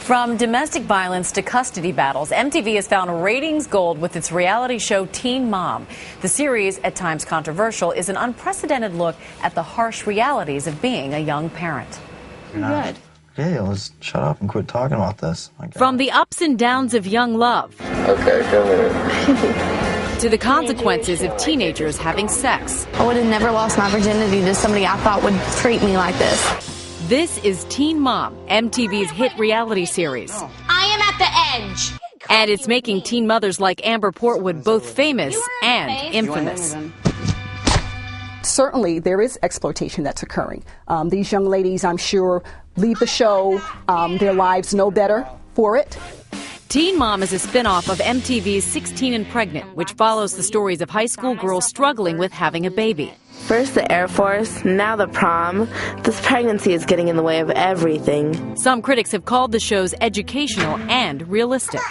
From domestic violence to custody battles, MTV has found ratings gold with its reality show Teen Mom. The series, at times controversial, is an unprecedented look at the harsh realities of being a young parent. Good. Yeah, let's shut up and quit talking about this. From the ups and downs of young love. Okay, come here. To the consequences of teenagers having sex. I would have never lost my virginity to somebody I thought would treat me like this. This is Teen Mom, MTV's hit reality series. I am at the edge. And it's making teen mothers like Amber Portwood both famous and infamous. Certainly, there is exploitation that's occurring. These young ladies, I'm sure, leave the show. Their lives no better for it. Teen Mom is a spin-off of MTV's 16 and Pregnant, which follows the stories of high school girls struggling with having a baby. First the Air Force, now the prom. This pregnancy is getting in the way of everything. Some critics have called the shows educational and realistic.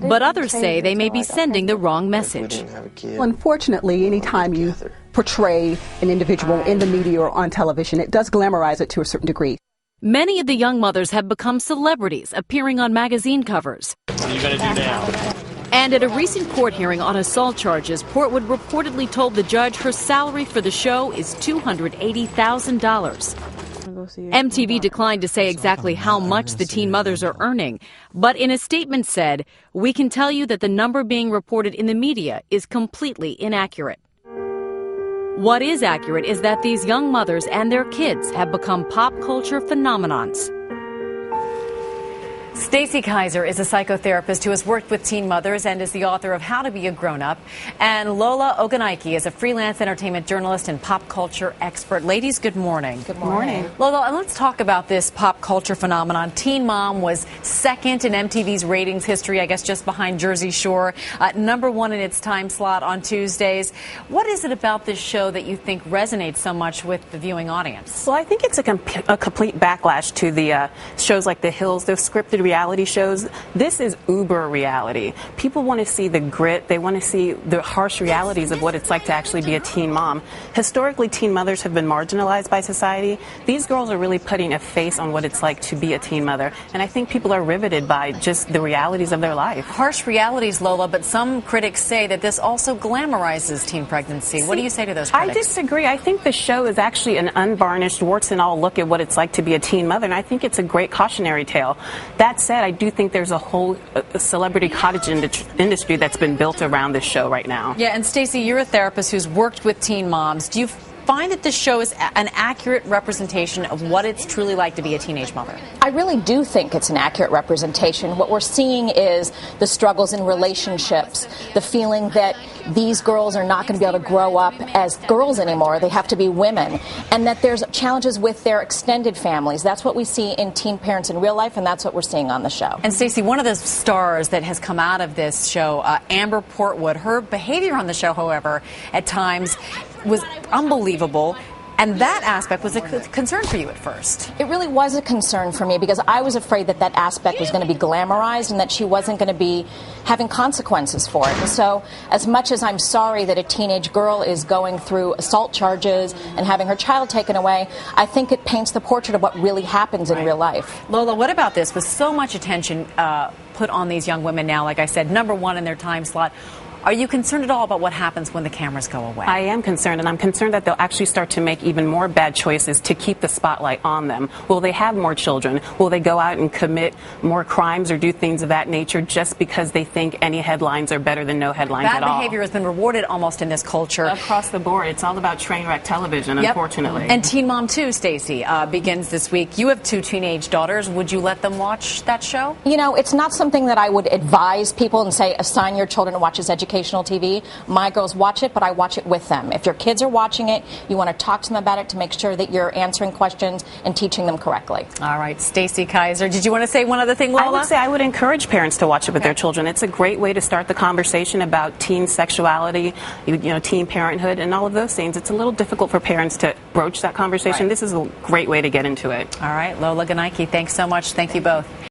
But others say they may be sending the wrong message. Unfortunately, anytime you portray an individual in the media or on television, it does glamorize it to a certain degree. Many of the young mothers have become celebrities, appearing on magazine covers. What are you going to do now? And at a recent court hearing on assault charges, Portwood reportedly told the judge her salary for the show is $280,000. MTV declined to say exactly how much the teen mothers are earning, but in a statement said, "We can tell you that the number being reported in the media is completely inaccurate." What is accurate is that these young mothers and their kids have become pop culture phenomenons. Stacey Kaiser is a psychotherapist who has worked with teen mothers and is the author of How to Be a Grown-Up. And Lola Ogunike is a freelance entertainment journalist and pop culture expert. Ladies, good morning. Good morning. Lola, let's talk about this pop culture phenomenon. Teen Mom was second in MTV's ratings history, I guess just behind Jersey Shore, number one in its time slot on Tuesdays. What is it about this show that you think resonates so much with the viewing audience? Well, I think it's a complete backlash to the shows like The Hills, those scripted reality shows. This is uber reality. People want to see the grit. They want to see the harsh realities of what it's like to actually be a teen mom. Historically, teen mothers have been marginalized by society. These girls are really putting a face on what it's like to be a teen mother. And I think people are riveted by just the realities of their life. Harsh realities, Lola, but some critics say that this also glamorizes teen pregnancy. What do you say to those critics? I disagree. I think the show is actually an unvarnished, warts and all look at what it's like to be a teen mother, and I think it's a great cautionary tale. That said, I do think there's a whole celebrity cottage industry that's been built around this show right now. Yeah, and Stacey, you're a therapist who's worked with teen moms. Do you find that this show is an accurate representation of what it's truly like to be a teenage mother? I really do think it's an accurate representation. What we're seeing is the struggles in relationships, the feeling that these girls are not going to be able to grow up as girls anymore. They have to be women. And that there's challenges with their extended families. That's what we see in teen parents in real life, and that's what we're seeing on the show. And Stacey, one of the stars that has come out of this show, Amber Portwood, her behavior on the show, however, at times was unbelievable. And that aspect was a concern for you at first. It really was a concern for me because I was afraid that that aspect was going to be glamorized and that she wasn't going to be having consequences for it. And so as much as I'm sorry that a teenage girl is going through assault charges and having her child taken away, I think it paints the portrait of what really happens in real life. Lola, what about this? With so much attention put on these young women now, like I said, number one in their time slot, are you concerned at all about what happens when the cameras go away? I am concerned, and I'm concerned that they'll actually start to make even more bad choices to keep the spotlight on them. Will they have more children? Will they go out and commit more crimes or do things of that nature just because they think any headlines are better than no headlines at all? Bad behavior has been rewarded almost in this culture. Across the board. It's all about train wreck television, unfortunately. And Teen Mom 2, Stacey, begins this week. You have two teenage daughters. Would you let them watch that show? You know, it's not something that I would advise people and say, assign your children to watch this educational TV. My girls watch it, but I watch it with them. If your kids are watching it, you want to talk to them about it to make sure that you're answering questions and teaching them correctly. All right, Stacey Kaiser, did you want to say one other thing, Lola? I would say I would encourage parents to watch it with their children. It's a great way to start the conversation about teen sexuality, teen parenthood, and all of those things. It's a little difficult for parents to broach that conversation. This is a great way to get into it. All right, Lola Ogunike, thanks so much. Thank you both.